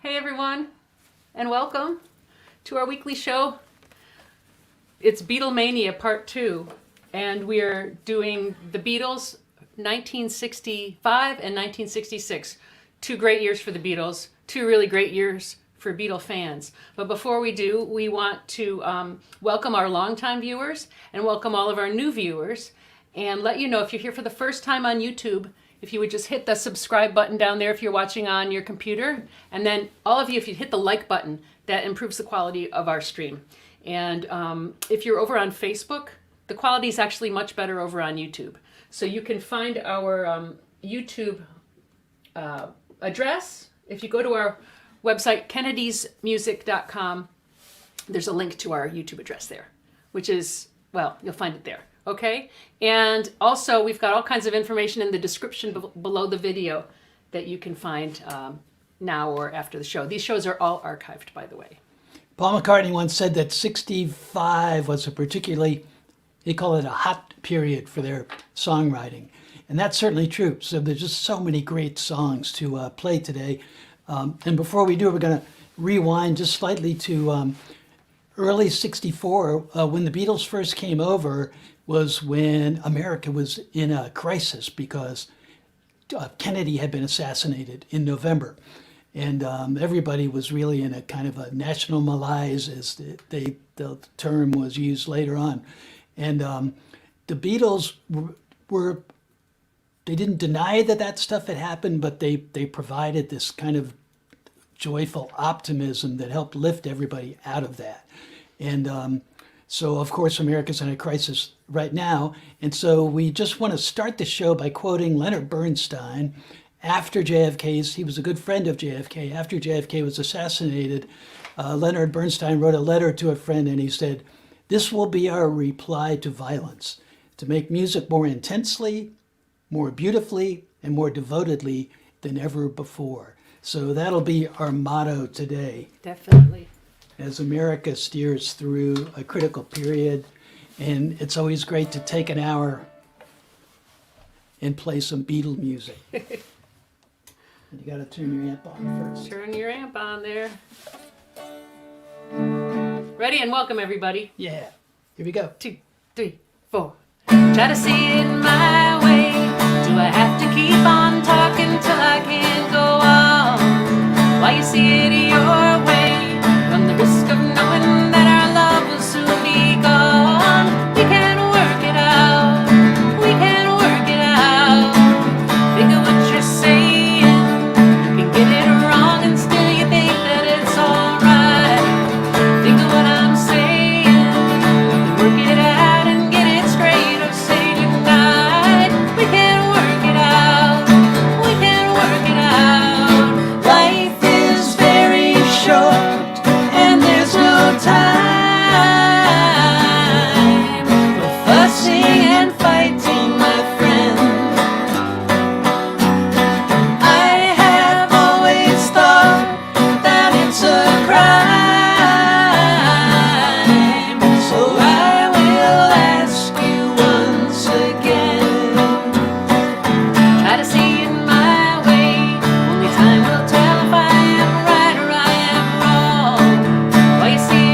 Hey everyone, and welcome to our weekly show. It's Beatlemania Part 2, and we are doing the Beatles 1965 and 1966. Two great years for the Beatles, two really great years for Beatle fans. But before we do, we want to welcome our longtime viewers and welcome all of our new viewers, and let you know if you're here for the first time on YouTube, if you would just hit the subscribe button down there if you're watching on your computer. And then all of you, if you hit the like button, that improves the quality of our stream. And if you're over on Facebook, the quality is actually much better over on YouTube. So you can find our YouTube address. If you go to our website, kennedysmusic.com, there's a link to our YouTube address there, which is, well, you'll find it there. Okay, and also we've got all kinds of information in the description below the video that you can find now or after the show. These shows are all archived, by the way. Paul McCartney once said that 65 was a particularly, they call it a hot period for their songwriting. And that's certainly true. So there's just so many great songs to play today. And before we do, we're going to rewind just slightly to early 64, when the Beatles first came over, was when America was in a crisis because Kennedy had been assassinated in November. And everybody was really in a kind of a national malaise, as the term was used later on. And the Beatles they didn't deny that stuff had happened, but they provided this kind of joyful optimism that helped lift everybody out of that. And so, of course, America's in a crisis right now. And so we just want to start the show by quoting Leonard Bernstein. After JFK's, he was a good friend of JFK. After JFK was assassinated, Leonard Bernstein wrote a letter to a friend, and he said, "This will be our reply to violence, to make music more intensely, more beautifully, and more devotedly than ever before." So that'll be our motto today. Definitely. As America steers through a critical period. And it's always great to take an hour and play some Beatle music. You got to turn your amp on first. Turn your amp on there. Ready, and welcome everybody. Yeah, here we go. 2, 3, 4. Try to see it my way. Do I have to keep on talking till I can't go on? Why you see it your way? Run the risk of knowing that our love will soon be gone. We can work it out. We can work it out. Think of what you're saying. You can get it wrong and still you think that it's alright. Think of what I'm saying. We can work it out and get it straight or say goodnight. We can work it out. We can work it out. Life is very short. Time for fussing and fighting, my friend. I have always thought that it's a crime, so I will ask you once again. Try to see it my way. Only time will tell if I am right or I am wrong. Why you see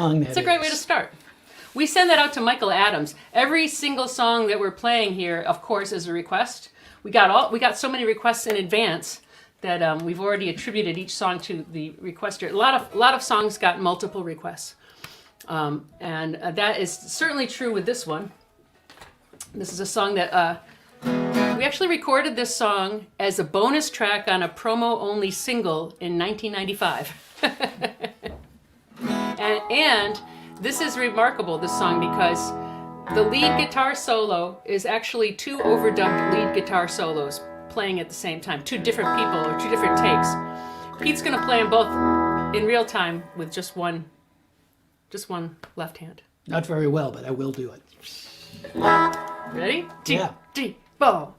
song that it's a great way to start. We send that out to Michael Adams. Every single song that we're playing here, of course, is a request. we got so many requests in advance that we've already attributed each song to the requester. A lot of songs got multiple requests, and that is certainly true with this one. This is a song that we actually recorded this song as a bonus track on a promo-only single in 1995. and this is remarkable, this song, because the lead guitar solo is actually 2 overdubbed lead guitar solos playing at the same time. 2 different people or 2 different takes. Pete's gonna play them both in real time with just one left hand. Not very well, but I will do it. Ready? Yeah. 2, 3, 4.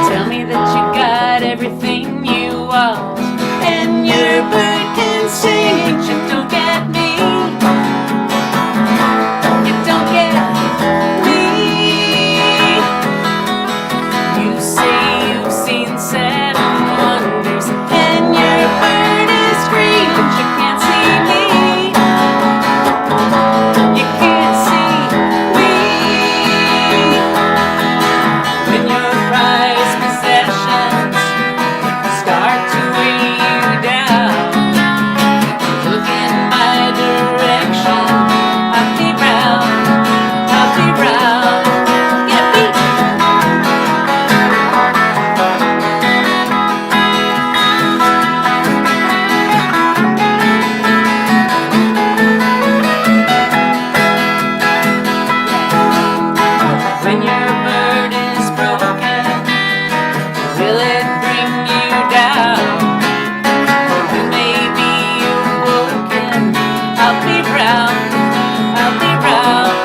Tell me that you got everything you want, and your bird can sing, but you don't get me. You don't get me. You say you've seen 7 wonders, and your bird is free, but you can't see me. You can't see me. When your prized possessions start to weigh you down, look in my direction. I'll be round, I'll be round. Get me. When your bird is broken, will it bring you down? You may be awoken. I'll be round, I'll be round.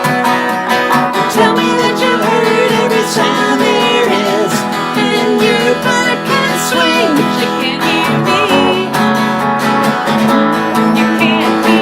Tell me that you've heard every sound there is, and your bird can swing, but you can't hear me. You can't hear me.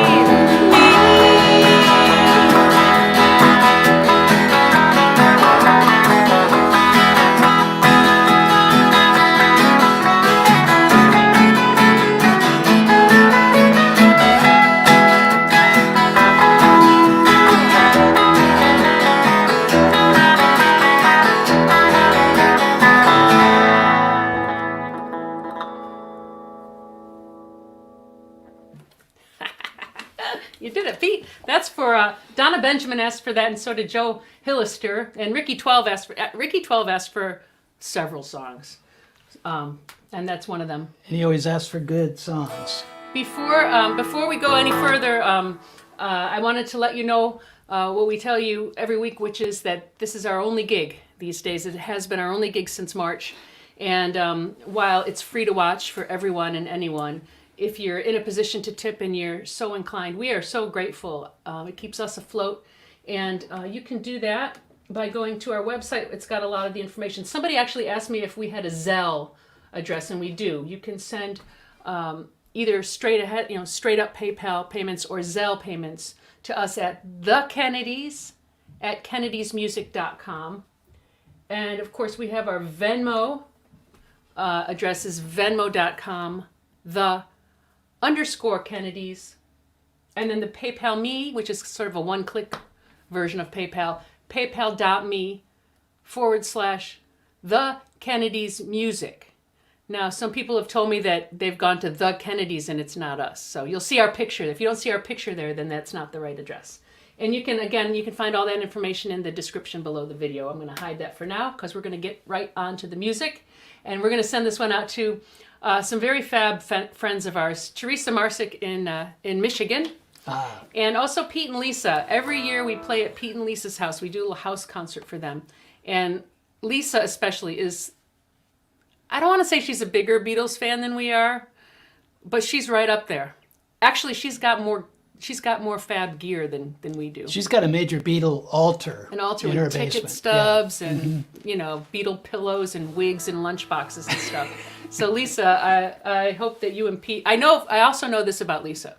You did it, Pete. That's for Donna Benjamin asked for that, and so did Joe Hillister, and Ricky 12 asked for several songs, and that's one of them. And he always asks for good songs. Before we go any further, I wanted to let you know what we tell you every week, which is that this is our only gig these days. It has been our only gig since March, and while it's free to watch for everyone and anyone, if you're in a position to tip and you're so inclined, we are so grateful. It keeps us afloat, and you can do that by going to our website. It's got a lot of the information. Somebody actually asked me if we had a Zelle address, and we do. You can send either straight up PayPal payments or Zelle payments to us at thekennedys@kennedysmusic.com. And of course, we have our Venmo address is venmo.com, _Kennedys, and then the PayPal me, which is sort of a one-click version of PayPal, paypal.me/the-Kennedys-music. Now, some people have told me that they've gone to the Kennedys and it's not us. So you'll see our picture. If you don't see our picture there, then that's not the right address. And you can find all that information in the description below the video. I'm going to hide that for now because we're going to get right on to the music. And we're going to send this one out to some very fab friends of ours, Teresa Marsick in Michigan, and also Pete and Lisa. Every year we play at Pete and Lisa's house. We do a little house concert for them. And Lisa especially is, I don't want to say she's a bigger Beatles fan than we are, but she's right up there. Actually, she's got more fab gear than we do. She's got a major Beatle altar. An altar in her with ticket basement. stubs and Beatle pillows and wigs and lunch boxes and stuff. So Lisa, I hope that you and Pete. I also know this about Lisa.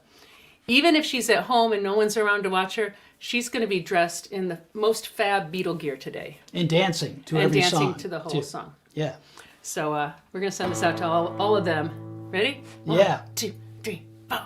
Even if she's at home and no one's around to watch her, she's going to be dressed in the most fab Beatle gear today. And dancing to every song. And dancing to the whole song. Yeah. So we're going to send this out to all of them. Ready? Yeah. 1, 2, 3, 4.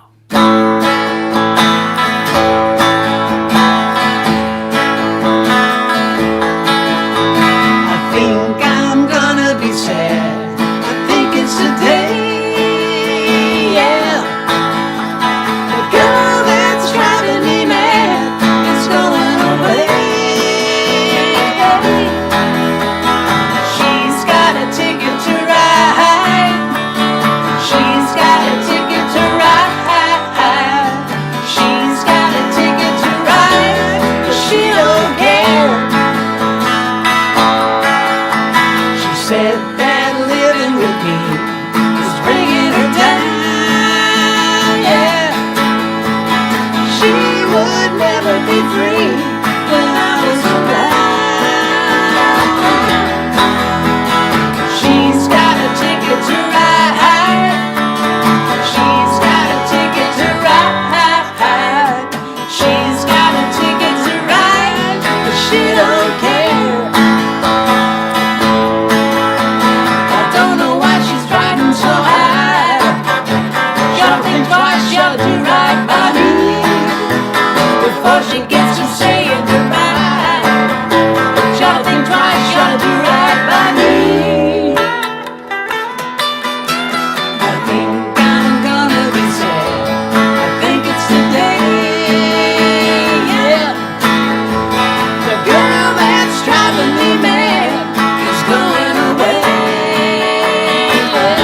free when I was around. She's got a ticket to ride. She's got a ticket to ride. She's got a ticket to ride, but she don't care. I don't know why she's riding so high. She'll think twice, she'll do right by me before she gets to saying goodbye. She'll think twice, she'll do right by me. I think I'm gonna be sad. I think it's today. Yeah. The girl that's driving me mad is going away. Yeah.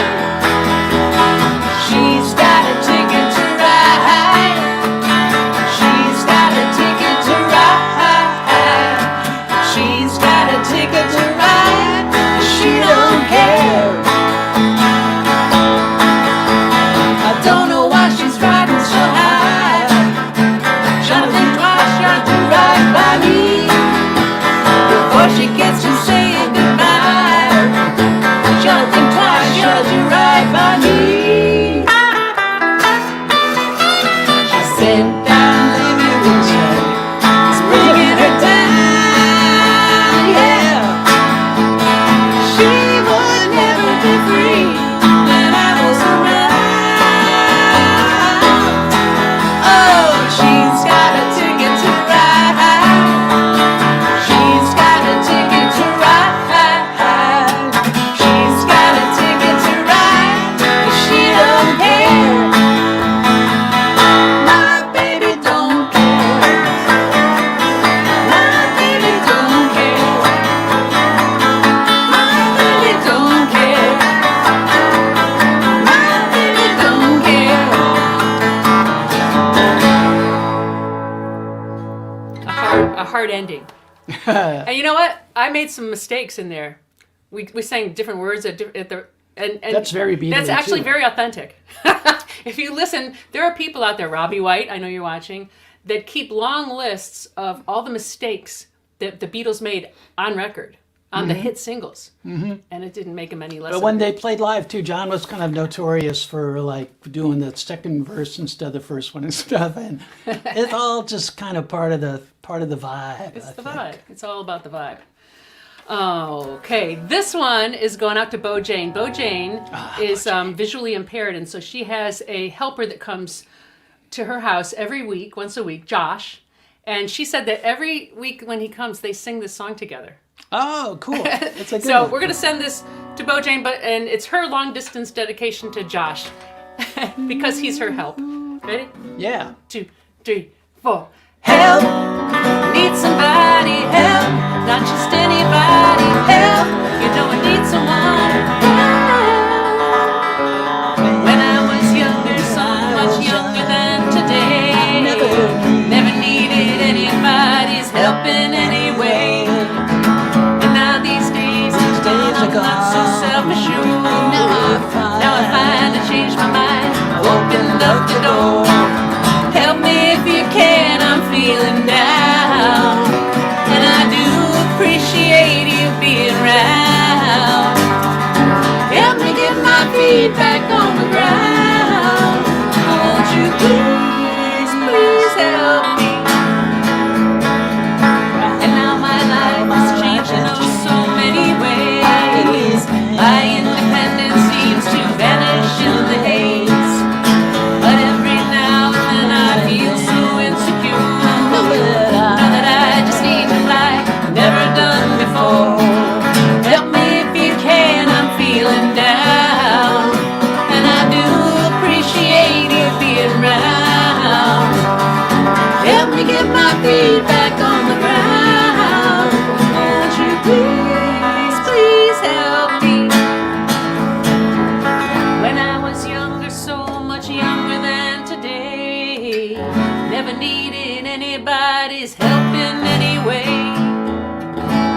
She's got a ticket to ride. She's got a ticket to ride. She's got a ticket to ride. She don't care. I don't know why she's riding so high. She'll think twice, she'll do right by me before she gets to saying goodbye. She'll think twice, she'll do right by me. She said down living with Joe is bringing her down, yeah. She would never be free when I was around. Oh, she's got a ticket to ride. She's got a ticket to ride. She's got a ticket to ride, but she don't care. My baby don't care. My baby don't care. My baby don't care. My baby don't care. A hard ending. And you know what? I made some mistakes in there. We sang different words at the and That's very Beatles, That's actually too. very authentic. If you listen, there are people out there, Robbie White, I know you're watching, that keep long lists of all the mistakes that the Beatles made on record, on the hit singles, and it didn't make them any less. But when they played live too, John was kind of notorious for like doing the second verse instead of the first one and stuff, and it's all just kind of part of the vibe. It's I the think. vibe. It's all about the vibe. Okay, this one is going out to Bo Jane. Bo Jane is visually impaired, and so she has a helper that comes to her house every week, once a week, Josh. And she said that every week when he comes, they sing this song together. Oh, cool! It's a good So one. we're going to send this to Bo Jane, and it's her long distance dedication to Josh because he's her help. Ready? Yeah. 2, 3, 4. Help! Need somebody help, not just anybody help. You know I need someone help. When I was younger, so much younger than today, never needed anybody's help in any way. And now these days I'm not so self-assured. Now I find I changed my mind. I opened up the door. Help me if you can, I'm feeling down. And I do appreciate you being around. Help me get my feet back on the ground. Won't you please, please help me? And now my life is changing in so many ways. My independence seems to vanish in the haze. But every now and then I feel so insecure. Know that I just need to fly, never done before. Help me if you can, I'm feeling down. And I do appreciate you being around. Help me get my feet back on the ground. Won't you please, please help me? When I was younger, so much younger than today, never needed anybody's help in any way.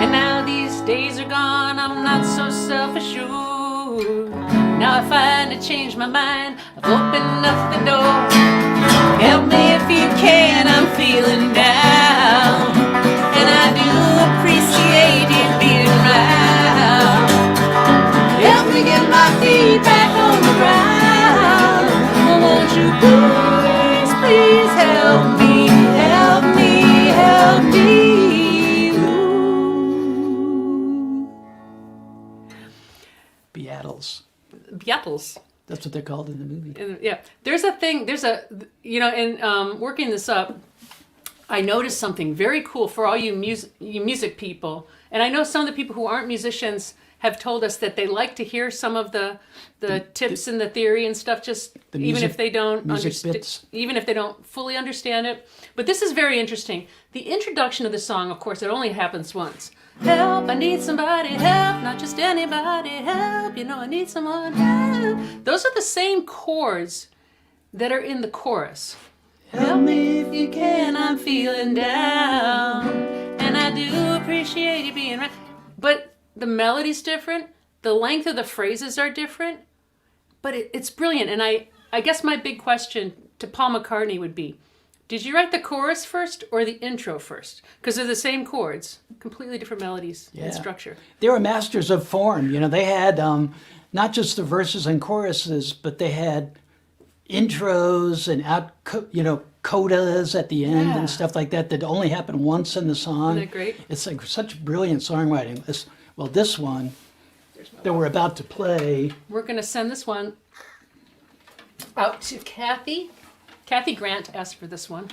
And now these days are gone, I'm not so self-assured. mood. Now I finally changed my mind. I've opened up the door. Help me if you can, I'm feeling down. And I do appreciate you being around. Help me get my feet back on the ground. Won't you please, please help me, help me, help me. Beatles. Beatles. That's what they're called in the movie. Yeah, there's in working this up, I noticed something very cool for all you music people, and I know some of the people who aren't musicians have told us that they like to hear some of the tips and the theory and stuff, just even if they don't even if they don't fully understand it. But this is very interesting. The introduction of the song, of course, it only happens once. Help, I need somebody, help, not just anybody, help, you know I need someone, help. Those are the same chords that are in the chorus. Help me if you can, I'm feeling down, and I do appreciate you being right. But the melody's different, the length of the phrases are different, but it's brilliant. And I guess my big question to Paul McCartney would be, did you write the chorus first or the intro first? Because they're the same chords, completely different melodies and structure. They were masters of form. You know, they had not just the verses and choruses, but they had intros and codas at the end and stuff like that only happen once in the song. Isn't that great? It's like such brilliant songwriting. This one that we're about to play. We're going to send this one out to Kathy. Kathy Grant asked for this one.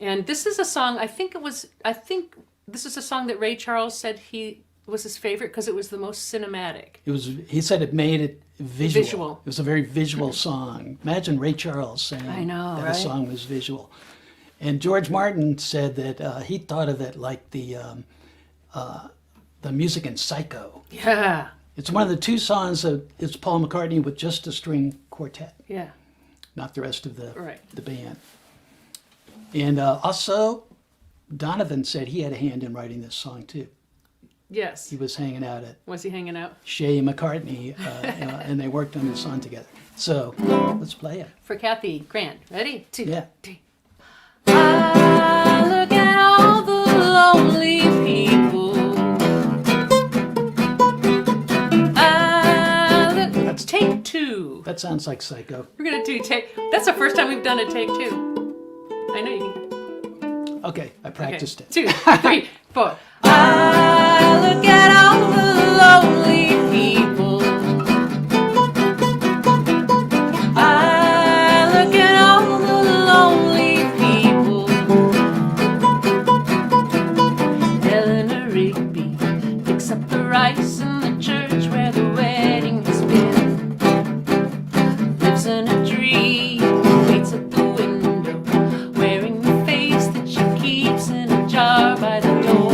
And this is a song, I think this is a song that Ray Charles said he was his favorite because it was the most cinematic. He said it made it visual. It was a very visual song. Imagine Ray Charles saying that a song was visual. And George Martin said that he thought of it like the music in Psycho. Yeah. It's one of the two songs that it's Paul McCartney with just a string quartet. Yeah. Not the rest of the band. And also, Donovan said he had a hand in writing this song too. Yes. He was hanging out at. Was he hanging out? Shea McCartney, and they worked on this song together. So let's play it. For Kathy Grant. Ready? 2, 3. I look at all the lonely people. That's take 2. That sounds like Psycho. We're going to do take. That's the first time we've done a take 2. I know you can. Okay, I practiced it. 2, 3, 4. I look at all the lonely people. I look at all the lonely people. Eleanor Rigby picks up the rice in the church where the wedding has been. Lives in a dream, waits at the window, wearing the face that she keeps in a jar by the door.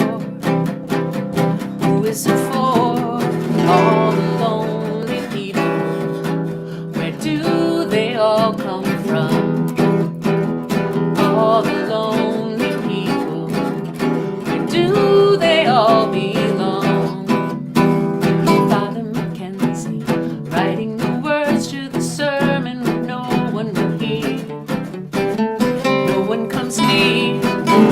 Who is it for? All the lonely people. Where do they all come from? All the lonely people. Where do they all belong? Father Mackenzie writing the words to the sermon that no one will hear. No one comes near.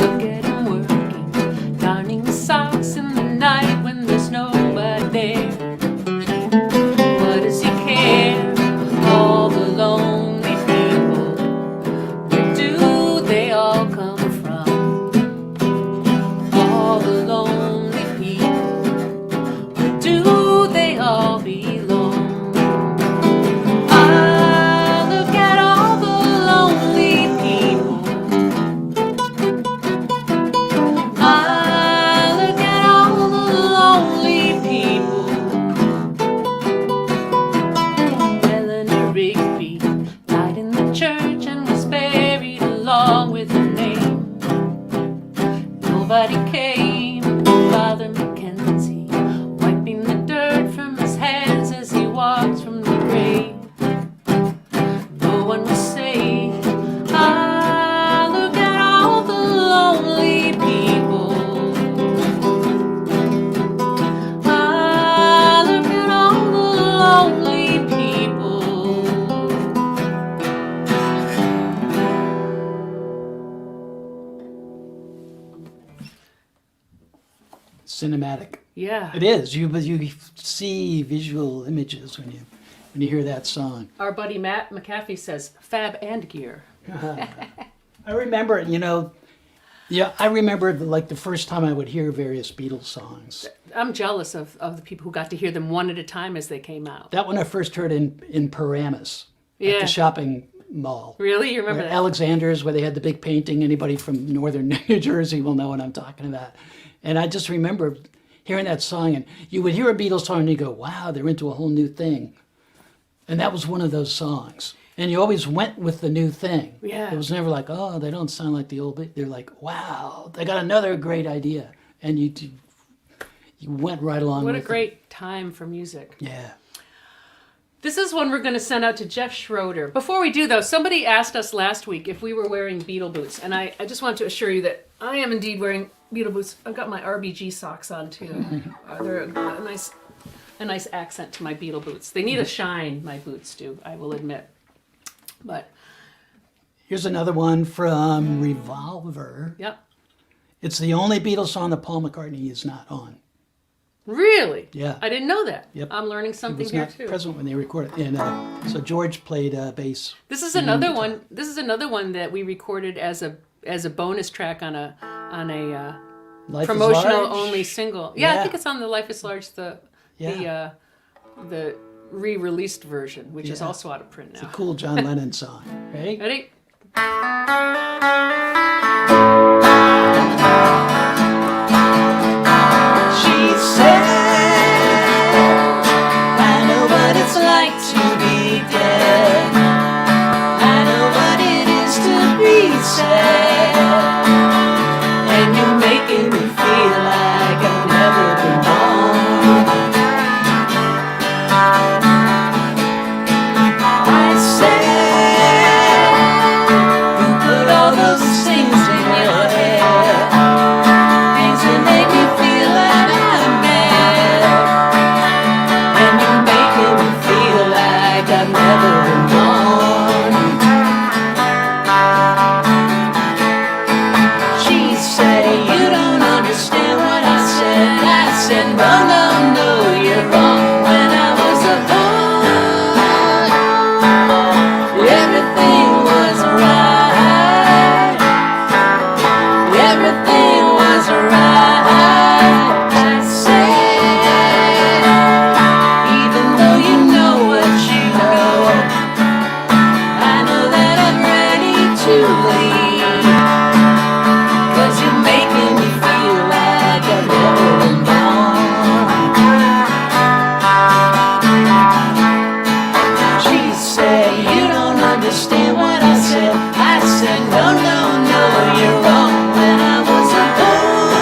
Look at him working, darning the socks in the night when there's nobody there. What does he care? All the lonely people. Where do they all come from? All the lonely people. Where do they all belong? I look at all the lonely people. I look at all the lonely people. Eleanor Rigby died in the church and was buried along with her name. Nobody came. Father Mackenzie wiping the dirt from his hands as he walks from the grave. No one was saved. I look at all the lonely people. I look at all the cinematic. Yeah. It is. You see visual images when you hear that song. Our buddy Matt McAfee says fab and gear. I remember, I remember like the first time I would hear various Beatles songs. I'm jealous of the people who got to hear them one at a time as they came out. That one I first heard in Paramus at Yeah. the shopping mall. Really? You remember Where that? Alexander's, where they had the big painting. Anybody from northern New Jersey will know what I'm talking about. And I just remember hearing that song, and you would hear a Beatles song and you go, wow, they're into a whole new thing. And that was one of those songs. And you always went with the new thing. Yeah. It was never like, oh, they don't sound like the old Beatles. They're like, wow, they got another great idea. And you went right along What with a great time for music. it. Yeah. This is one we're going to send out to Jeff Schroeder. Before we do, though, somebody asked us last week if we were wearing Beatle boots. And I just want to assure you that I am indeed wearing Beatle boots. I've got my RBG socks on, too. They're a nice accent to my Beatle boots. They need a shine, my boots do, I will admit. But, Here's another one from Revolver. yep. It's the only Beatles song that Paul McCartney is not on. Really? Yeah. I didn't know that. Yep. I'm learning He something was here, not too. present when they recorded. And so George played bass. This is another one. This is another one that we recorded as a bonus track on a Life is promotional Large. only single. Yeah, I Yeah. think it's on the Life is Large, the re-released version, which is Yeah. also out of print now. Cool John Lennon song, right? Ready? She said, I know what it's like to be dead. I know what it is to be sad. And you're making me feel like I've never been born. I said, who put all those things in your head? Things that make me feel like I'm mad. And you're making me feel like I've never been born. She said, you don't understand what I said. I said, no, no, no, you're wrong. When I was a boy, everything was right. Everything was right. I said, even though you know what you know, I know that I'm ready to leave. 'Cause you're making me feel like I've never been born. She said, you don't understand what I said. I said, no, no, no, you're wrong. When I was a boy,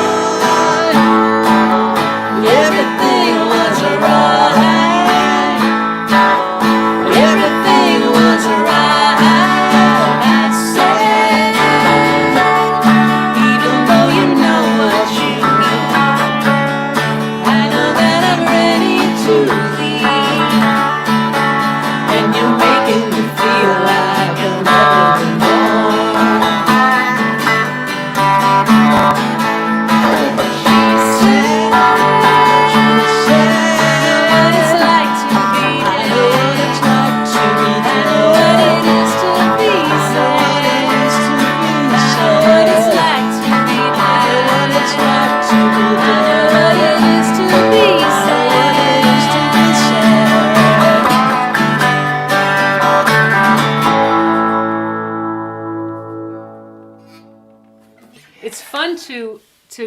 everything was right. Everything was right. I said, even though you know what you know, I know that I'm ready to leave. And you're making me feel like I've never been born. She said, what it's like to be dead. I know what it's like to be dead. I know what it is to be sad. I know what it's like to be dead. I know what it's like to be dead. I know what it is to be sad. It's fun to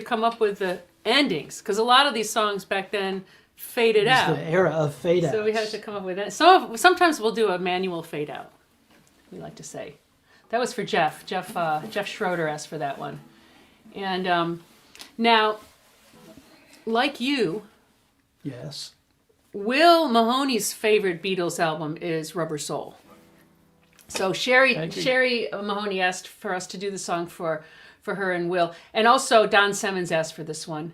come up with the endings because a lot of these songs back then faded It's out. the era of fade outs. So we had to come up with that. Sometimes we'll do a manual fade out. We like to say. That was for Jeff. Jeff Schroeder asked for that one. And now, like you, Yes. Will Mahoney's favorite Beatles album is Rubber Soul. So Sherry Mahoney asked for us to do the song for her and Will. And also Don Simmons asked for this one.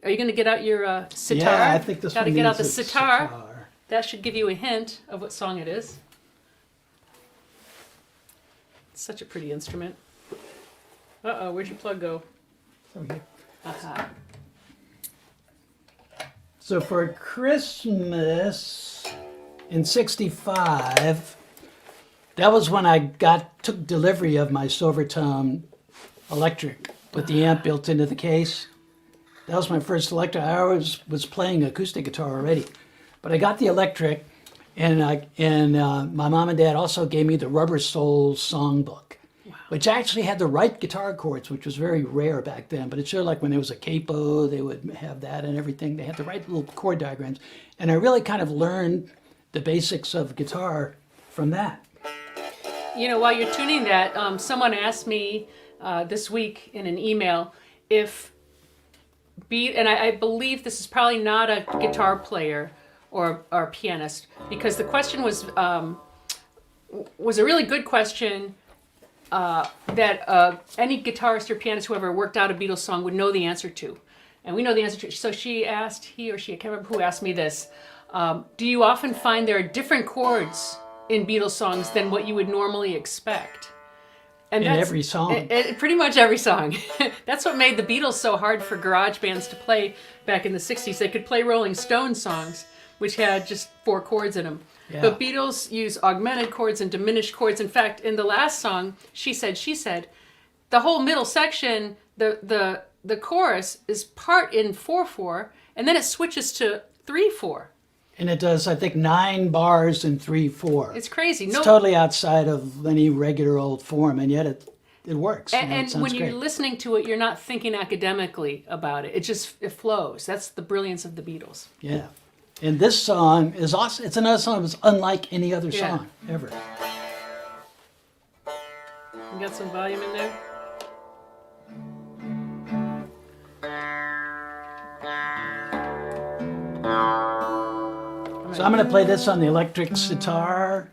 Are you going to get out your sitar? Yeah, I think this Gotta one get out the needs a sitar. sitar. That should give you a hint of what song it is. It's such a pretty instrument. Uh-oh, where'd your plug go? Okay. Aha. So for Christmas in '65, that was when I took delivery of my Silvertone electric with the amp built into the case. That was my first electric. I always was playing acoustic guitar already, but I got the electric, and my mom and dad also gave me the Rubber Soul songbook, which actually had the right guitar chords, which was very rare back then. But it showed like when there was a capo, they would have that and everything. They had the right little chord diagrams, and I really kind of learned the basics of guitar from that. You know, while you're tuning that, someone asked me this week in an email if and I believe this is probably not a guitar player or a pianist, because the question was a really good question that any guitarist or pianist who ever worked out a Beatles song would know the answer to. And we know the answer to. So she asked, he or she, I can't remember who asked me this, do you often find there are different chords in Beatles songs than what you would normally expect? And In every song. Pretty much every song. That's what made the Beatles so hard for garage bands to play back in the 60s. They could play Rolling Stones songs, which had just 4 chords in them. Yeah. But Beatles use augmented chords and diminished chords. In fact, in the last song, She Said, the whole middle section, the chorus is part in 4/4, and then it switches to 3/4. And it does, I think, 9 bars in 3/4. It's crazy. It's totally outside of any regular old form, and yet it works. And, it and sounds when you're great. listening to it, you're not thinking academically about it. It flows. That's the brilliance of the Beatles. Yeah. And this song is awesome. It's another song that's unlike any other Yeah. song ever. You got some volume in there? So I'm going to play this on the electric sitar,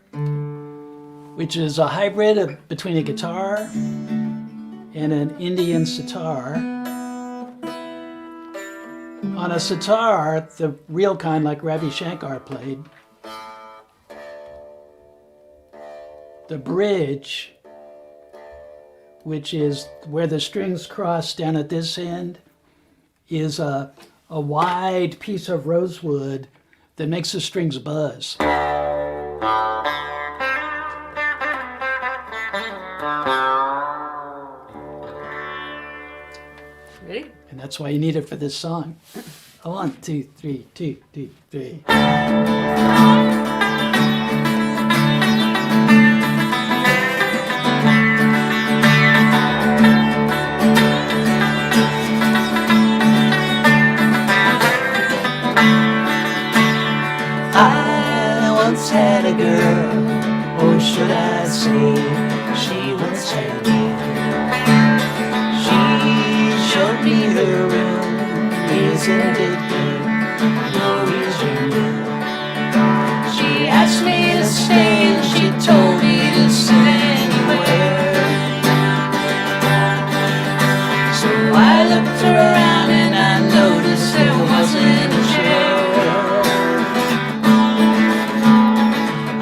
which is a hybrid between a guitar and an Indian sitar. On a sitar, the real kind like Ravi Shankar played, the bridge, which is where the strings cross down at this end, is a wide piece of rosewood that makes the strings buzz. Ready? And that's why you need it for this song. 1, 2, 3, 2, 2, 3. I once had a girl, or should I say, she once had me. She showed me her room, isn't it good? Norwegian Wood. She asked me to stay and she told me to sit anywhere. So I looked around and I noticed there wasn't a chair.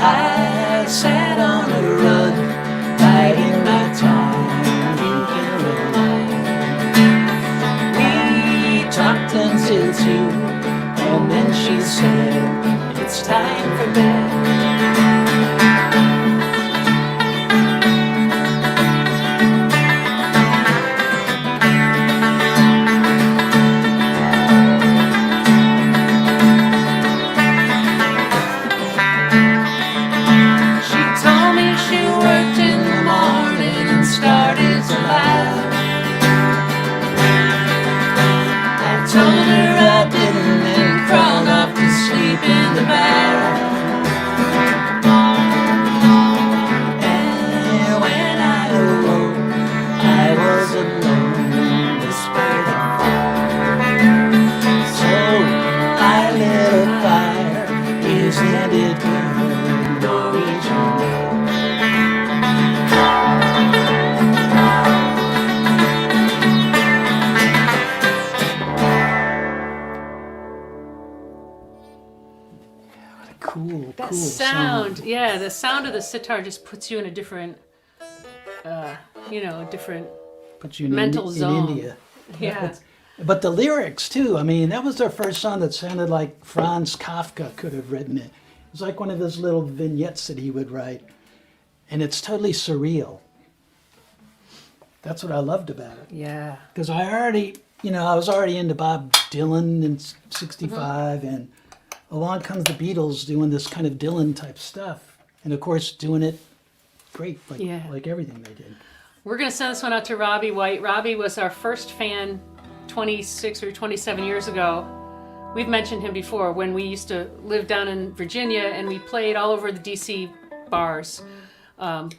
I sat on a rug, biding my time, thinking of life. We talked until 2, and then she said, it's time for bed. She told me she worked in the morning and started to laugh. I told her I didn't and crawled off to sleep in the bath. And when I awoke, I was alone, whispered a so I lit a fire, isn't it good, Norwegian Wood? Cool, That cool sound, song. yeah, the sound of the sitar just puts you in a different, different. Puts you in mental in zone. India. Yeah. But the lyrics too. I mean, that was their first song that sounded like Franz Kafka could have written it. It was like one of those little vignettes that he would write, and it's totally surreal. That's what I loved about it. Yeah. Because I was already into Bob Dylan in '65, and along comes the Beatles doing this kind of Dylan type stuff, and of course doing it great, like everything they did. We're going to send this one out to Robbie White. Robbie was our first fan 26 or 27 years ago. We've mentioned him before when we used to live down in Virginia, and we played all over the DC bars, and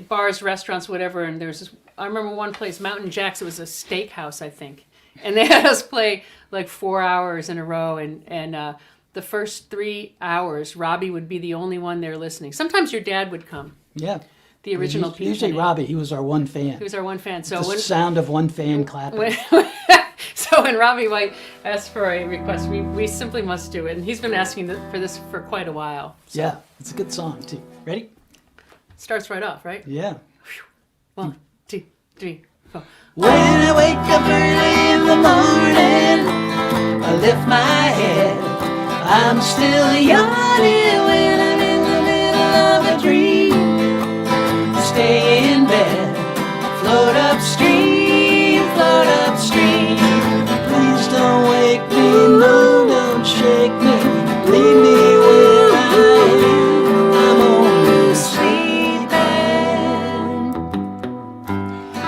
bars, restaurants, whatever. And I remember one place, Mountain Jack's. It was a steakhouse, I think, and they had us play like 4 hours in a row. And the first 3 hours, Robbie would be the only one there listening. Sometimes your dad would come. Yeah. The original Pete Usually Tenney. Robbie, he was our one fan. He was our one fan. So The sound of one fan clapping. So when Robbie White asked for a request, we simply must do it. And he's been asking for this for quite a while. So Yeah, it's a good song too. Ready? starts right off, right? Yeah. 1, 2, 3, 4. When I wake up early in the morning, I lift my head. I'm still yawning when I'm in the middle of a dream. Stay in bed, float upstream, float upstream. Please don't wake me, no, don't shake me. Leave me where I am. I'm only sleeping.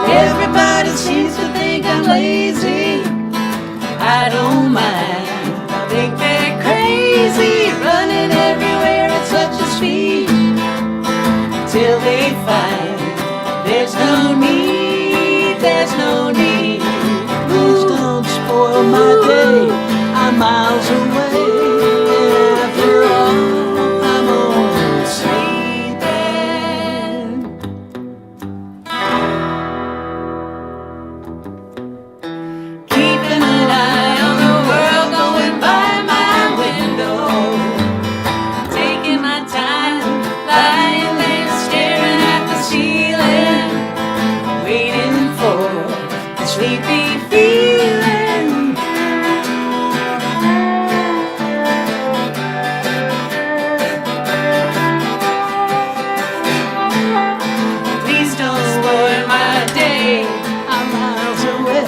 Everybody seems to think I'm lazy. I don't mind. I think they're crazy, running everywhere at such a speed. Till they find there's no need, there's no need. Please don't spoil my day. I'm miles away. After all, I'm only sleeping. Keeping an eye on the world going by my window. Taking my time, lying there staring at the ceiling, waiting for a sleepy feeling. Please don't spoil my day. I'm miles away.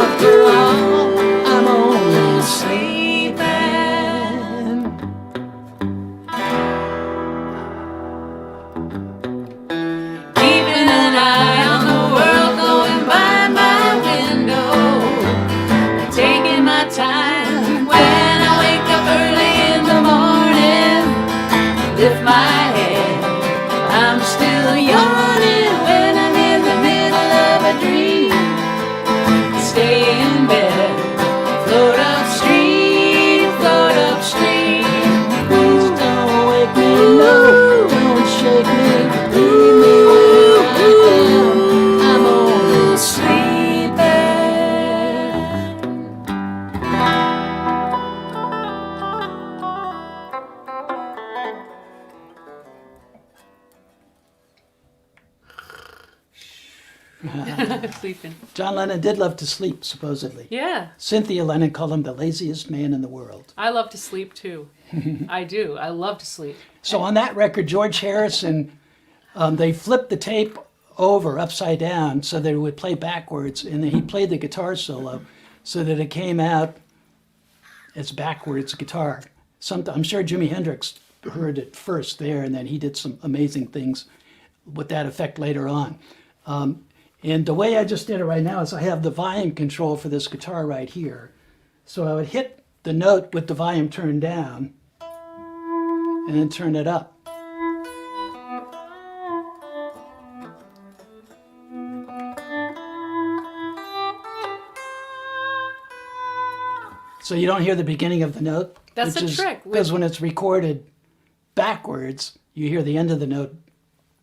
After all, I'm only sleeping. Keeping an eye on the world going by my window. Taking my time when I wake up early in the morning. Lift my head, I'm still yawning when I'm in the middle of a dream. Stay in bed, float upstream, float upstream. Please don't wake me, no, don't shake me, leave me where I am. I'm only sleeping. Sleeping. John Lennon did love to sleep, supposedly. Yeah. Cynthia Lennon called him the laziest man in the world. I love to sleep too. I do. I love to sleep. So on that record, George Harrison, they flipped the tape over upside down so that it would play backwards, and then he played the guitar solo so that it came out as backwards guitar. I'm sure Jimi Hendrix heard it first there, and then he did some amazing things with that effect later on. And the way I just did it right now is I have the volume control for this guitar right here. So I would hit the note with the volume turned down and then turn it up. So you don't hear the beginning of the note? That's the trick. Because when it's recorded backwards, you hear the end of the note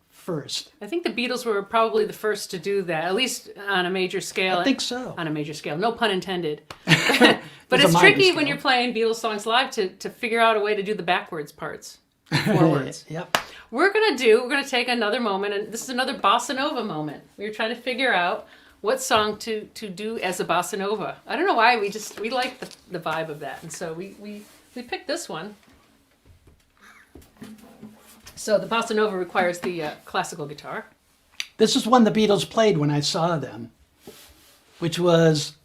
first. I think the Beatles were probably the first to do that, at least on a major scale. I think so. On a major scale. No pun intended. But It's a it's minor tricky when scale. you're playing Beatles songs live to figure out a way to do the backwards parts. Forwards. Yep. We're going to take another moment, and this is another bossa nova moment. We were trying to figure out what song to do as a bossa nova. I don't know why, we like the vibe of that, and so we picked this one. So the bossa nova requires the classical guitar. This is one the Beatles played when I saw them, which was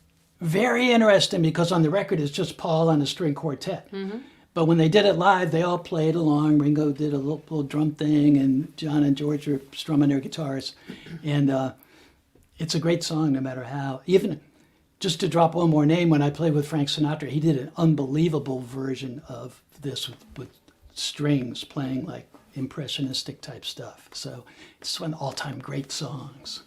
very interesting because on the record it's just Paul and a string quartet. But when they did it live, they all played along. Ringo did a little drum thing, and John and George were strumming their guitars. And it's a great song no matter how. Even just to drop one more name, when I played with Frank Sinatra, he did an unbelievable version of this with strings playing like impressionistic type stuff. So it's one of the all-time great songs.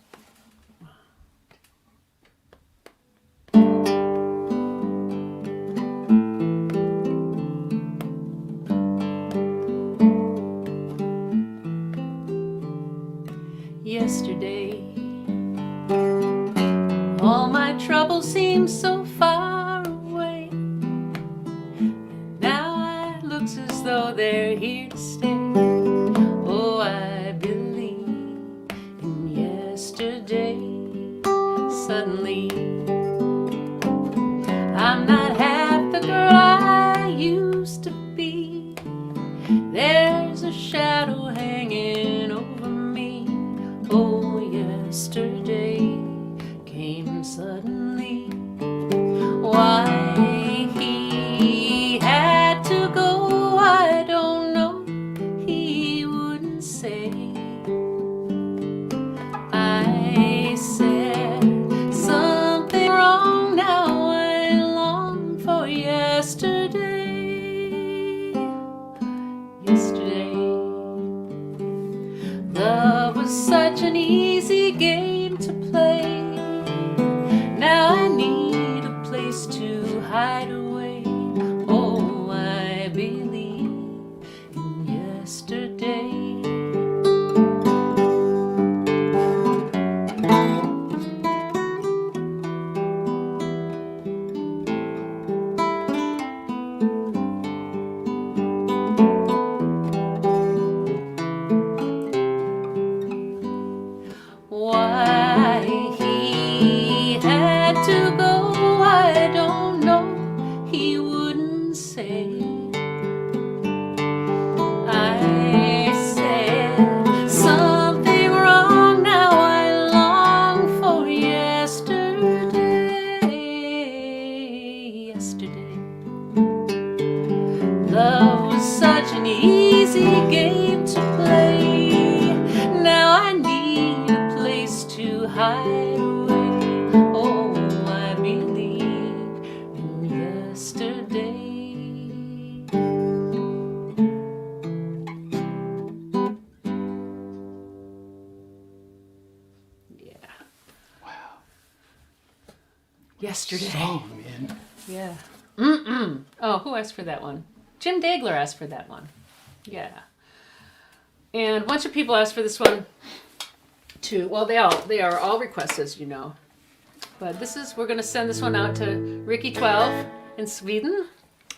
Yesterday, all my troubles seem so far away. Now it looks as though they're here to stay. Oh, I believe in yesterday. Suddenly, I'm not half the girl I used to be. There's a shadow hanging over me. Oh, yesterday came suddenly. Why he had to go, I don't know. He wouldn't say. I said something wrong, now I long for yesterday. Yesterday, love was such an easy game to play. Now I need a place to hide away. Oh, I believe in yesterday. Why he had to go, I don't know. He wouldn't say. I said something wrong, now I long for yesterday. Yesterday, love was such an easy game to play. Now I need a place to hide away. Oh, I believe in yesterday. Yeah. Wow. Yesterday. Song, man. Yeah. Oh, who asked for that one? Jim Dagler asked for that one. Yeah. And a bunch of people asked for this one too. Well, they are all requests, as you know. But we're going to send this one out to Ricky 12 in Sweden.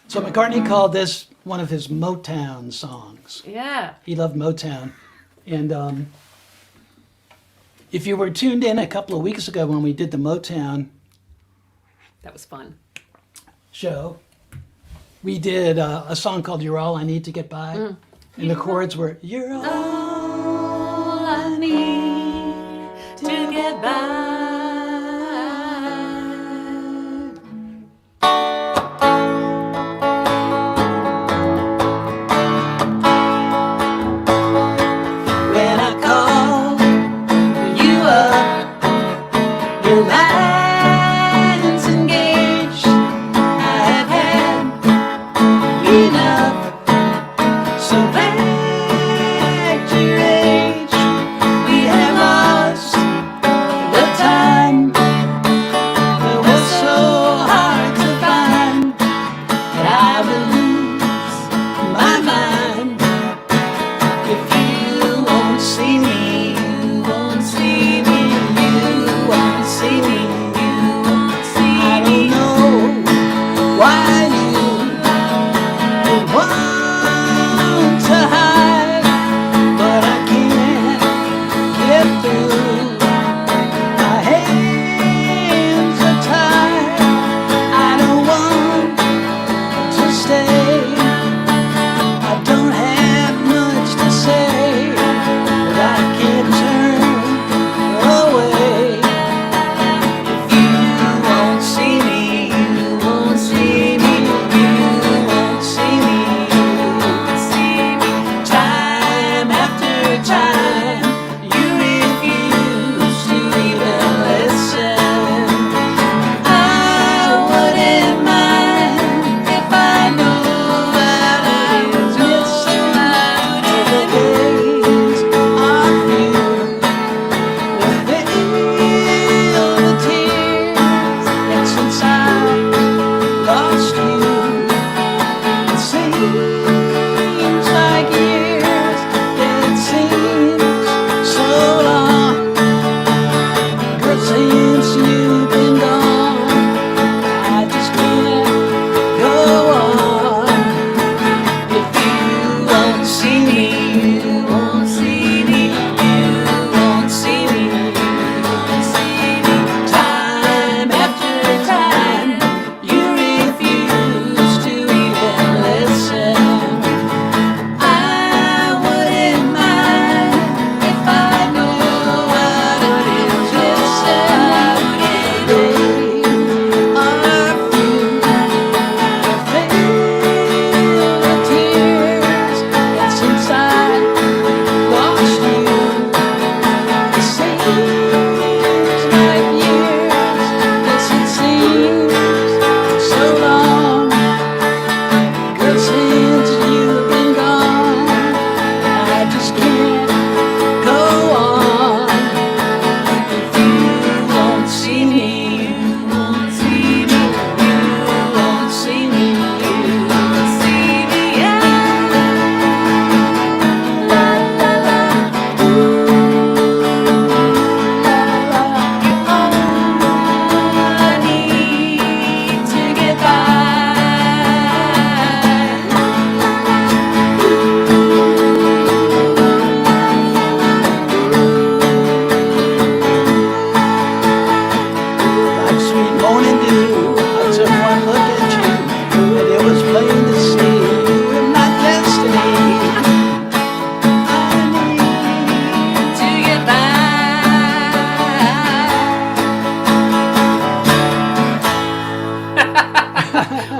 So McCartney called this one of his Motown songs. Yeah. He loved Motown. And if you were tuned in a couple of weeks ago when we did the Motown That was fun. show, we did a song called You're All I Need to Get By. And the chords were, You're all I need to get by. when I call you up. Your line's engaged. I have had enough. So at your age, we have lost the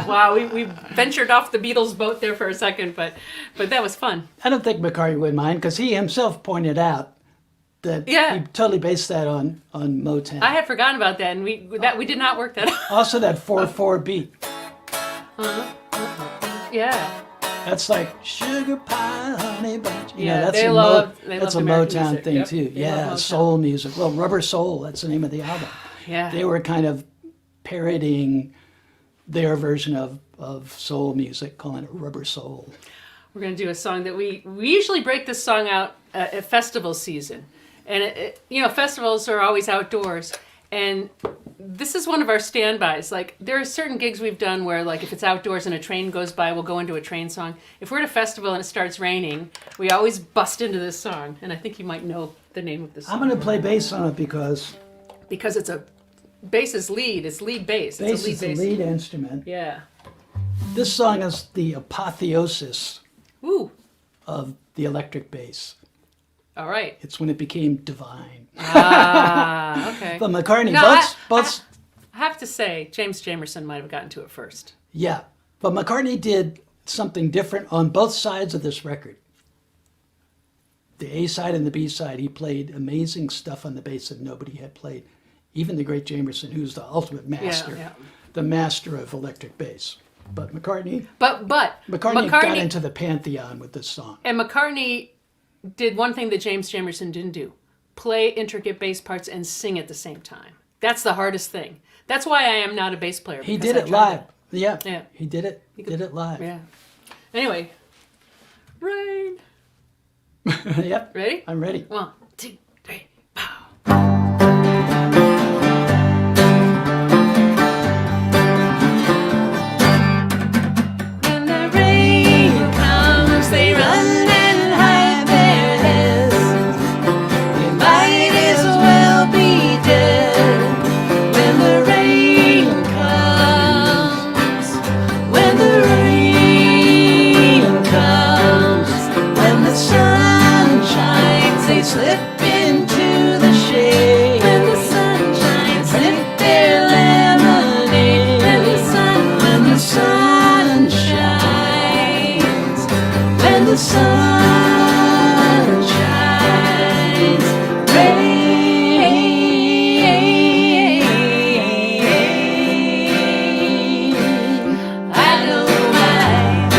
Wow, we ventured off the Beatles boat there for a second, but that was fun. I don't think McCartney would mind because he himself pointed out that Yeah. he totally based that on Motown. I had forgotten about that, and we did not work that out. Also, that 4/4 beat. Yeah. That's like sugar pie, honey bunch. You Yeah, know, that's they a love that's a American Motown music. thing Yep, too. they Yeah, love Motown. soul music. Well, Rubber Soul. That's the name of the album. Yeah. They were kind of parodying their version of soul music, calling it Rubber Soul. We're going to do a song that we usually break this song out at festival season. And, festivals are always outdoors. And this is one of our standbys. Like, there are certain gigs we've done where, like, if it's outdoors and a train goes by, we'll go into a train song. If we're at a festival and it starts raining, we always bust into this song. And I think you might know the name of this song. I'm going to play bass on it because Because bass is lead. It's lead bass. bass It's a lead is the bass. lead instrument. Yeah. This song is the apotheosis Ooh. of the electric bass. All right. It's when it became divine. Ah, okay. But McCartney, No, both, I have to say, James Jamerson might have gotten to it first. yeah. But McCartney did something different on both sides of this record. The A side and the B side, he played amazing stuff on the bass that nobody had played. Even the great Jamerson, who's the ultimate master, yeah. the master of electric bass. But McCartney But McCartney got into the pantheon with this song. and McCartney did one thing that James Jamerson didn't do: play intricate bass parts and sing at the same time. That's the hardest thing. That's why I am not a bass player. He because did I it tried live. Yeah, Yeah. he did it. Did it live. Yeah. Anyway, rain. Yep. Ready? I'm ready. 1, 2, 3, pow. When the rain comes, they run and hide their heads. They might as well be dead. When the rain comes, when the rain comes, when the sun shines, they slip into the shade. When the sun shines, sip their lemonade. When the sun shines, when the sun shines, rain. I don't mind.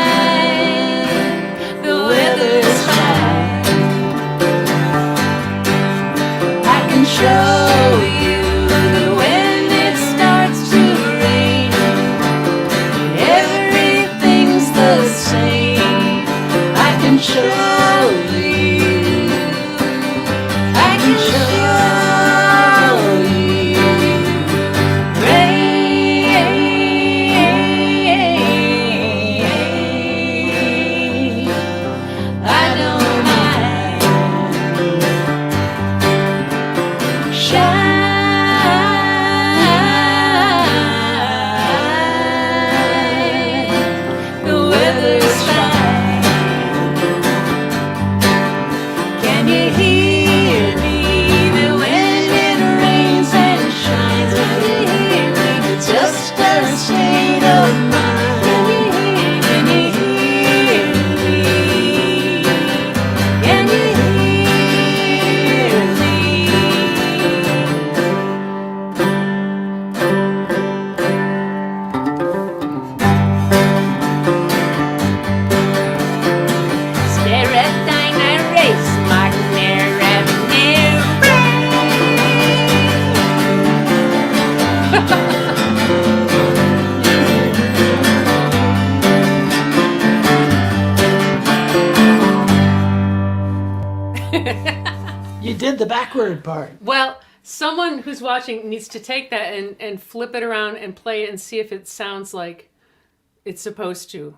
Shine, the weather's fine. I can show you that when it starts to rain, everything's the same. I can show you. I can show you. Rain. I don't mind. Shine, the weather's fine. Can you hear me? That when it rains and shines, can you hear me? Just a state of mind. Can you hear me? Can you hear me? Spiritine race, Magner Avenue. You did the backward part. Well, someone who's watching needs to take that and flip it around and play it and see if it sounds like it's supposed to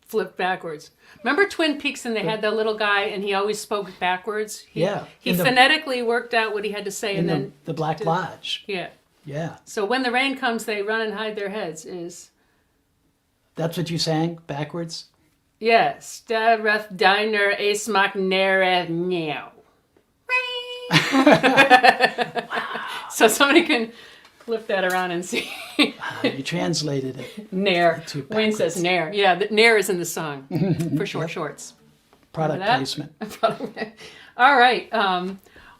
flip backwards. Remember Twin Peaks and they had that little guy and he always spoke backwards? Yeah, He in the- phonetically worked out what he had to say In and then, the Black Lodge. yeah. Yeah. So when the rain comes, they run and hide their heads is, That's what you sang backwards? Yeah, Stareth Diner Ace Nere Meow. So somebody can flip that around and see. You translated it. Nair. Too Wayne says Nair. Yeah, Nair is in the song for short shorts. Product Remember that? placement. All right.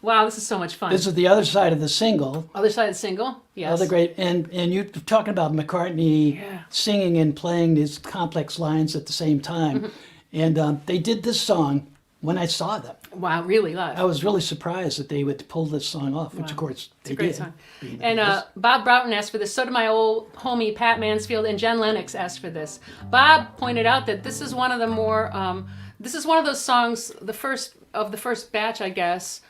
Wow, this is so much fun. This is the other side of the single. Other side of the single. Yes. Other great, and you're talking about McCartney singing and playing these complex lines at the same time, and they did this song when I saw them. Wow, really live. I was really surprised that they would pull this song off, which of course It's they a great did. song. And Bob Broughton asked for this. So did my old homie Pat Mansfield, and Jen Lennox asked for this. Bob pointed out that this is one of the more, this is one of those songs, the first batch, I guess,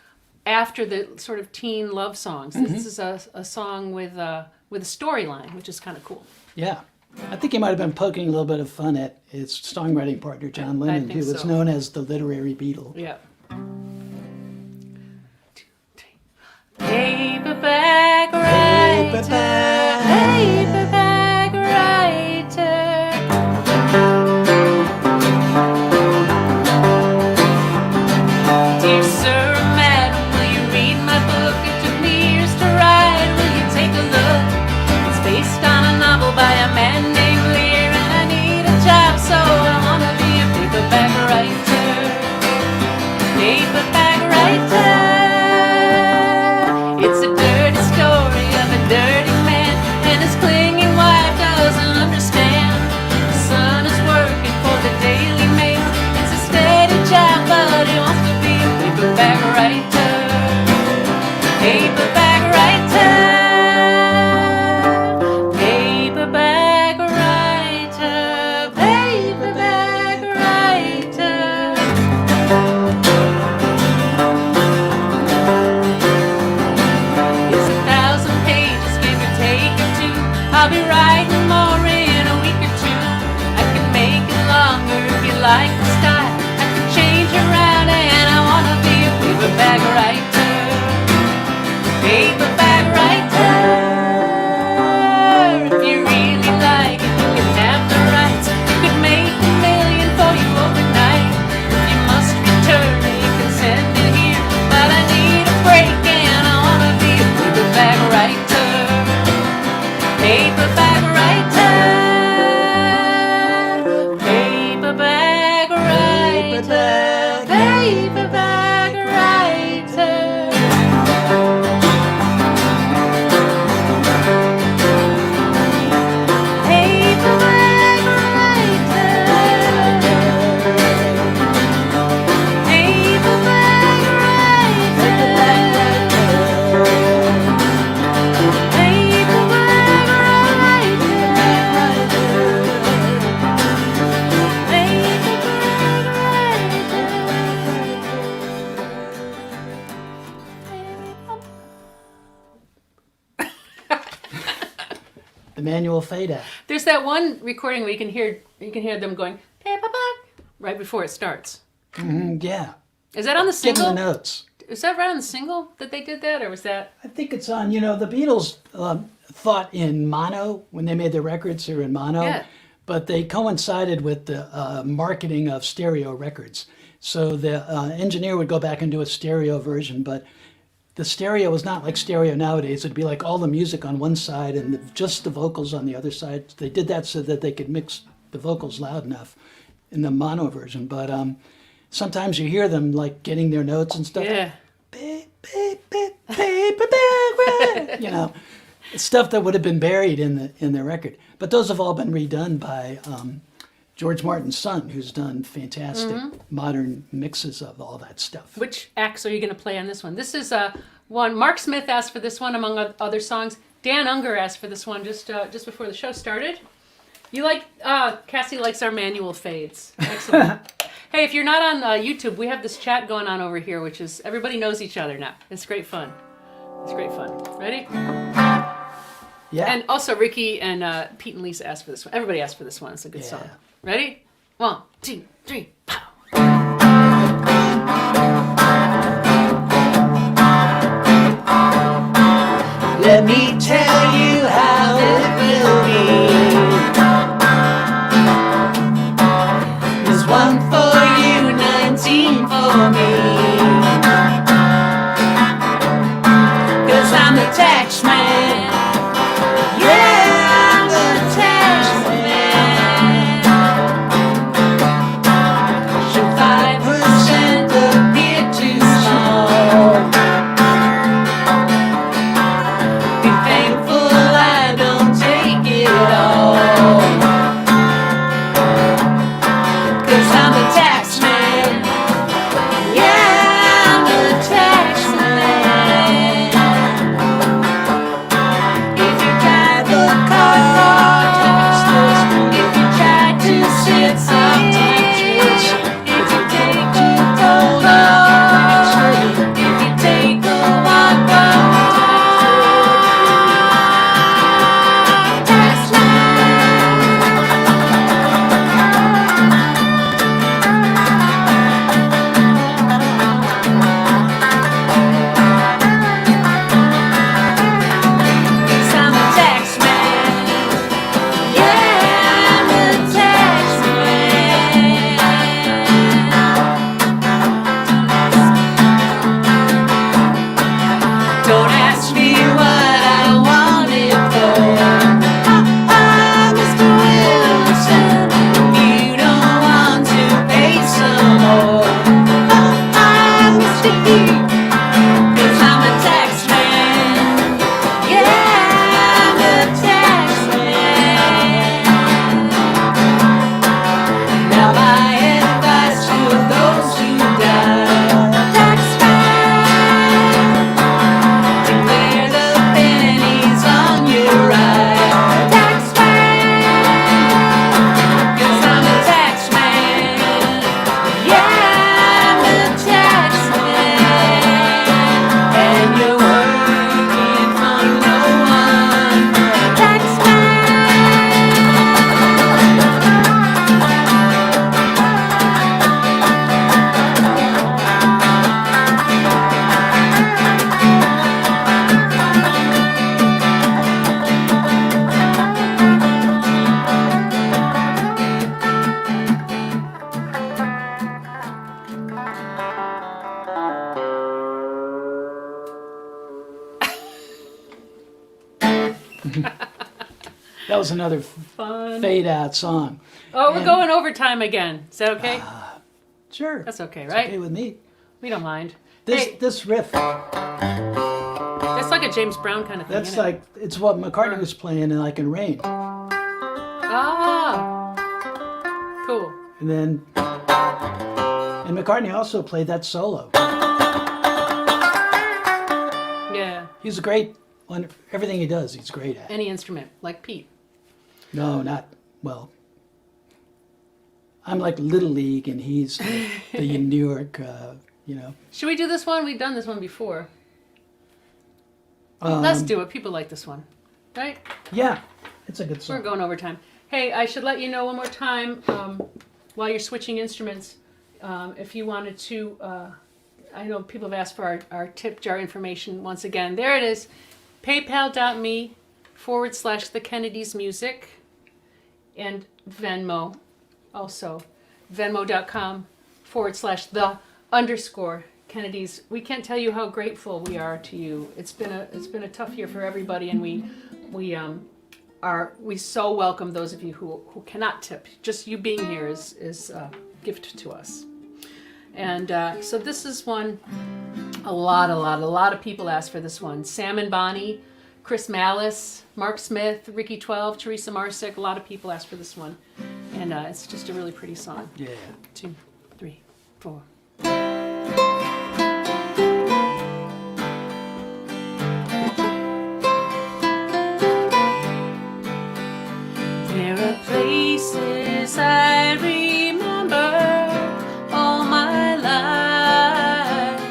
after the sort of teen love songs. This is a song with a storyline, which is kind of cool. Yeah. I think he might have been poking a little bit of fun at his songwriting partner, John Lennon, think who was so. known as the literary Beatle. Yeah. Paperback writer, paperback writer. Dear sir, madam, will you read my book? It took me years to write. Will you take a look? It's based on a novel by a man named Lear, and I need a job, so I wanna be a paperback writer. Paperback writer. It's a dirty story of a dirty man, and his clinging wife doesn't understand. The son is working for the Daily Mail. It's a steady job, but he wants to be a paperback writer. Paperback writer. Paperback writer. Paperback writer. It's 1,000 pages, give or take or two. I'll be writing more in a week or two. I can make it longer if you like the style. I can change around, and I wanna be a paperback writer. Paperback writer. If you really like it, you can have the rights. You could make $1 million for you overnight. If you must return, you can send it here. But I need a break, and I wanna be a paperback writer. Paperback writer. Paperback writer. Paperback writer. Paperback writer. Paperback The manual fade out. There's that one recording where you can hear them going paperback right before it starts. Yeah. Is that on the Give single? them the notes. Is that right on the single that they did that, or was that? I think it's on, the Beatles thought in mono when they made their records, they were in mono. Yeah. But they coincided with the marketing of stereo records. So the engineer would go back and do a stereo version, but the stereo was not like stereo nowadays. It'd be like all the music on one side and just the vocals on the other side. They did that so that they could mix the vocals loud enough in the mono version. But sometimes you hear them like getting their notes and stuff. Yeah. Stuff that would have been buried in the record. But those have all been redone by George Martin's son, who's done fantastic modern mixes of all that stuff. Which acts are you going to play on this one? This is one. Mark Smith asked for this one among other songs. Dan Unger asked for this one just before the show started. You like Cassie likes our manual fades. Excellent. Hey, if you're not on YouTube, we have this chat going on over here, which is everybody knows each other now. It's great fun. It's great fun. Ready? Yeah. And also Ricky and Pete and Lisa asked for this one. Everybody asked for this one. It's a good song. Ready? 1, 2, 3, pow. Let me tell you how it will be. 'Cause 'Cause I'm a tax man. Yeah, I'm a tax man. Now my advice to those who die, tax man, declare the pennies on your eye, tax man. 'Cause I'm a tax man. Yeah, I'm a tax man. And you're working for no one, tax man. That was another Fun. fade out song. Oh, we're And- going overtime again. Is that okay? Sure. That's okay, It's right? okay with me. We don't mind. This Hey, this riff, that's like a James Brown kind of thing. that's isn't it? like it's what McCartney was playing in Like in Rain. Ah. Cool. And then McCartney also played that solo. Yeah. He's great on everything he does. He's great at. Any instrument, like Pete. No, not well. I'm like Little League, and he's the New York. Should we do this one? We've done this one before. Let's do it. People like this one, right? Yeah, it's a good We're song. going overtime. Hey, I should let you know one more time while you're switching instruments, if you wanted to. I know people have asked for our tip jar information once again. There it is. PayPal.me/the Kennedys Music and Venmo also. Venmo.com/the_Kennedys. We can't tell you how grateful we are to you. It's been a tough year for everybody, and we so welcome those of you who cannot tip. Just you being here is a gift to us. And so this is one. A lot of people asked for this one. Sam and Bonnie, Chris Malice, Mark Smith, Ricky 12, Teresa Marsick. A lot of people asked for this one, and it's just a really pretty song. Yeah. 2, 3, 4. There are places I remember all my life,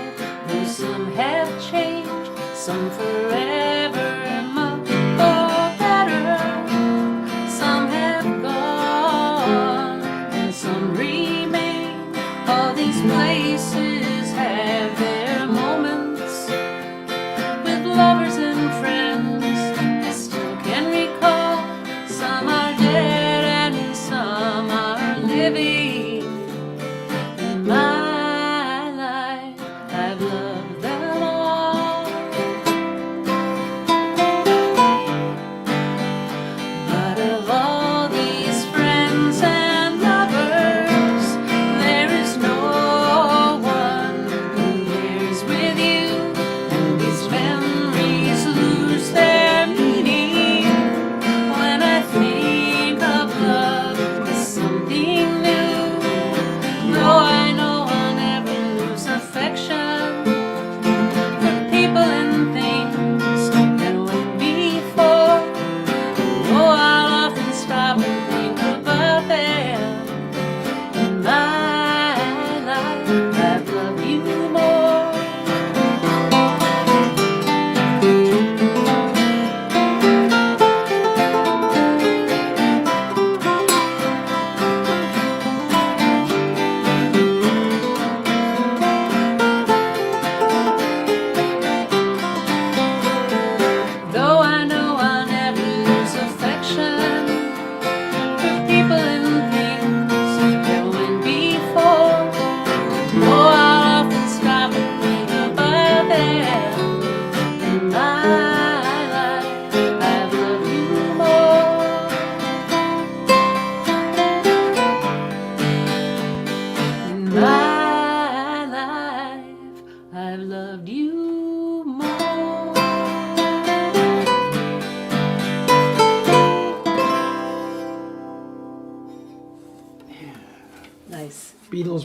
though some have changed, some forever, much for better. Some have gone, and some remain. All these places have their moments with lovers and friends. I still can recall. Some are dead and some are living. In my life, I've loved them all. But of all these friends and lovers, there is no one who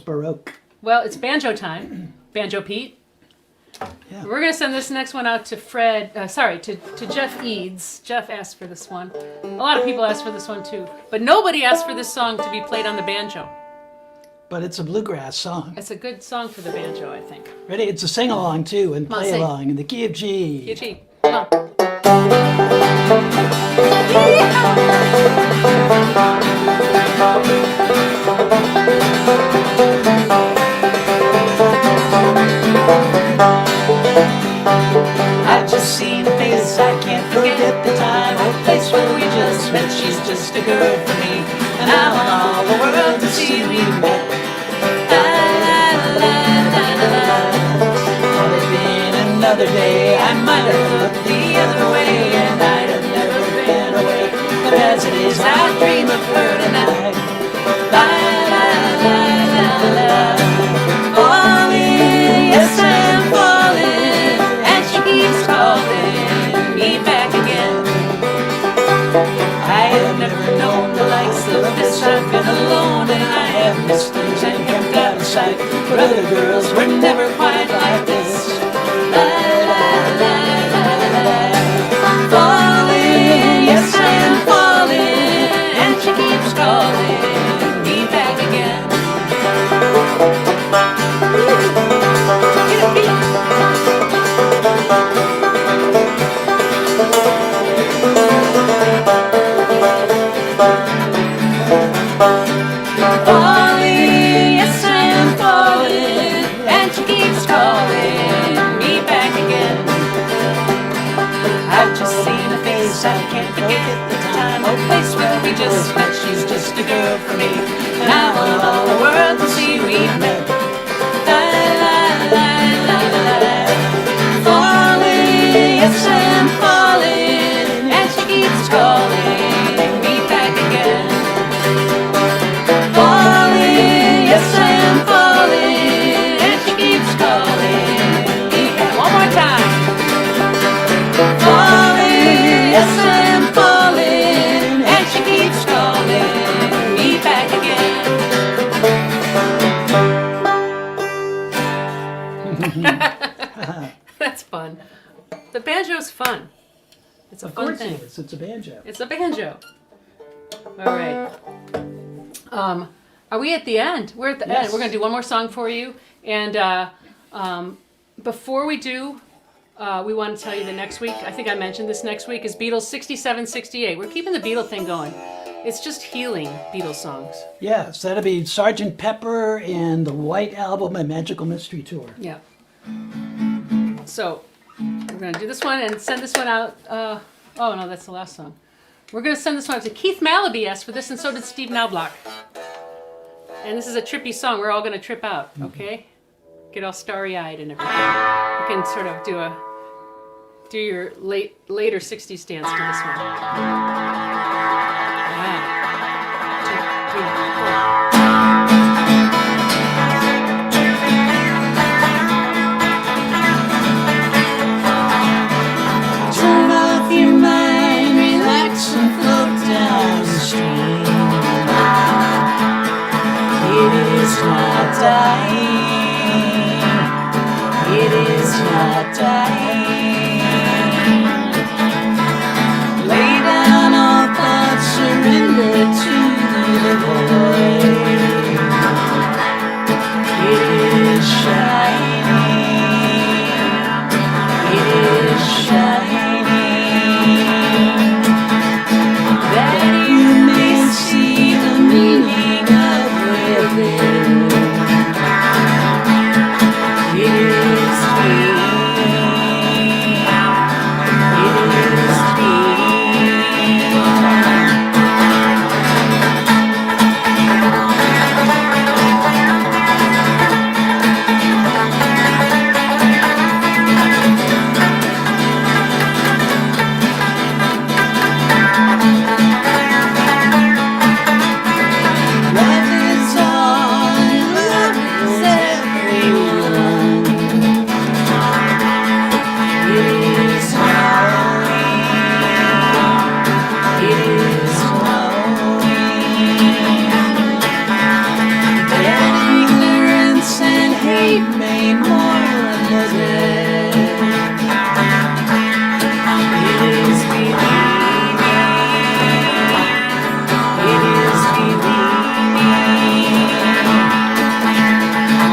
Baroque. Well, it's banjo time. Banjo Pete. Yeah. We're going to send this next one out to to Jeff Eads. Jeff asked for this one. A lot of people asked for this one too. But nobody asked for this song to be played on the banjo. But it's a bluegrass song. It's a good song for the banjo, I think. Ready? It's a sing-along, too, and Come on, play sing. along in the key of G. G. Come on. I just seen a face, I can't forget the time or place where we just met. She's just a girl for me, and I want all the world to see we met. Had it been another day, I might have looked the other way, and I'd have never been away. But as it is, I dream of her tonight. La la la la la. Falling, yes I'm falling, and she keeps calling me back again. I have never known the likes of this. I've been alone and I have missed things and kept out of sight. But other girls were never quite like this. La la la la la. Falling, yes I'm falling, and she keeps calling me back again. Falling, yes I am falling, and she keeps calling me back again. I've just seen a face, I can't forget the time or place where we just met. She's just a girl for me, and I want all the world to see we met. La la la la la la. Falling, yes I am falling, and she keeps calling me back again. Falling, yes I am falling, and she keeps calling me back. One more time. Falling, yes I am falling, and she keeps calling me back again. That's fun. The banjo's fun. It's a Of fun course thing. it is. It's a banjo. It's a banjo. All right. Are we at the end? We're at the Yes. end. We're going to do one more song for you. And before we do, we want to tell you the next week, I think I mentioned this next week, is Beatles 67, 68. We're keeping the Beatle thing going. It's just healing Beatles songs. Yes, that'll be Sgt. Pepper and the White Album and Magical Mystery Tour. Yeah. So we're going to do this one and send this one out. Oh, no, that's the last song. We're going to send this one out to Keith Malaby asked for this, and so did Steve Knobloch. And this is a trippy song. We're all going to trip out, okay? Get all starry-eyed and everything. You can sort of do your later 60s dance to this one. Wow. 2, 3, 4. Turn off your mind, relax and float downstream. It is not dying. It is not dying. Lay down all thoughts, surrender to the void. It is shining. It is shining. That you may see the meaning of living. It is free.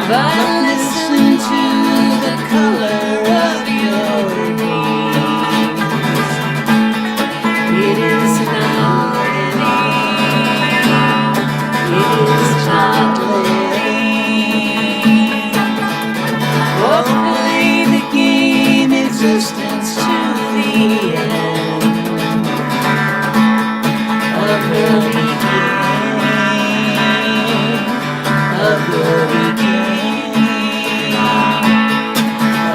but listen to the color of your gaze. It is not living, it is not living. Or play the game existence to the end of the beginning, of the beginning,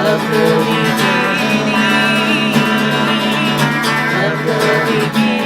of the beginning, of the beginning.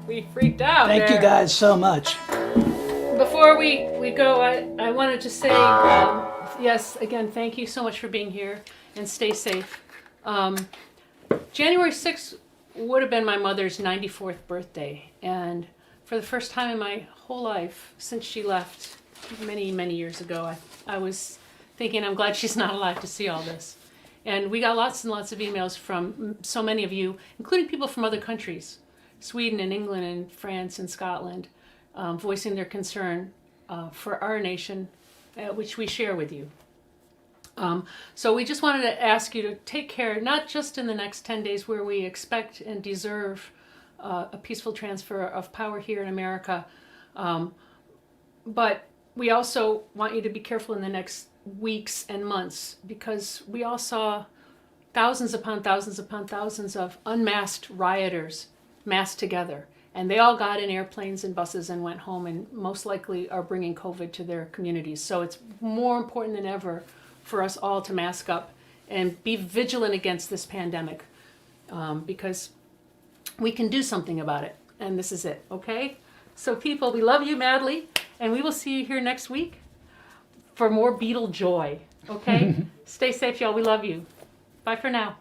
We freaked out. Thank you there. guys so much. Before we go, I wanted to say, yes, again, thank you so much for being here and stay safe. January 6th would have been my mother's 94th birthday. And for the first time in my whole life, since she left many, many years ago, I was thinking, I'm glad she's not alive to see all this. And we got lots and lots of emails from so many of you, including people from other countries, Sweden and England and France and Scotland, voicing their concern for our nation, which we share with you. So we just wanted to ask you to take care, not just in the next 10 days where we expect and deserve a peaceful transfer of power here in America, but we also want you to be careful in the next weeks and months, because we all saw thousands upon thousands upon thousands of unmasked rioters massed together. And they all got in airplanes and buses and went home, and most likely are bringing COVID to their communities. So it's more important than ever for us all to mask up and be vigilant against this pandemic, because we can do something about it. And this is it, okay? So people, we love you madly, and we will see you here next week for more Beatle joy, okay? Stay safe, y'all. We love you. Bye for now.